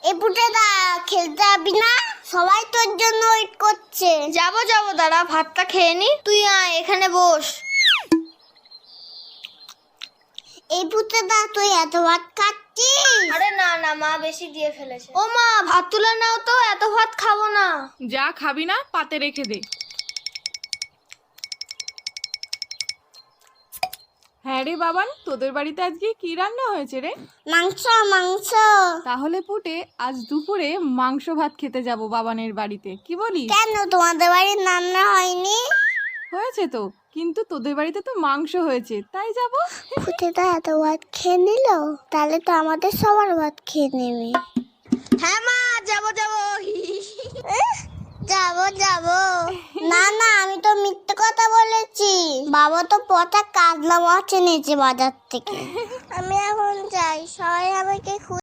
এই পুটেদা খেলতে যাবি না? সবাই তোর জন্য ওয়েট করছে। যাবো দাঁড়া, ভাতটা খেয়ে নি। তুই আয় এখানে বস। এই পুটেদা তুই এত ভাত খাচ্ছিস? আরে না মা বেশি দিয়ে ফেলেছে। ও মা, ভাত তুলে নাও তো, এত ভাত খাবো না। যা খাবি না পাতে রেখে দে। হ্যাঁ রে বাবান, তোদের বাড়িতে আজকে কি রান্না হয়েছে রে? মাংস মাংস। তাহলে পুটে আজ দুপুরে মাংস ভাত খেতে যাব বাবানের বাড়িতে, কি বলিস? কেন তোমাদের বাড়ির রান্না হয়নি? হয়েছে তো, কিন্তু তোদের বাড়িতে তো মাংস হয়েছে, তাই যাব। পুটেদা এত ভাত খেয়ে নিল, তাহলে তো আমাদের সবার ভাত খেয়ে নেবে। হ্যাঁ মা, যাবো যাবো না না, আমি তো মিথ্যে কথা বলেছি। বাবা তো পচা কাজলা মাছ এনেছে বাজার থেকে। আমি এখন যাই, সবাই আমাকে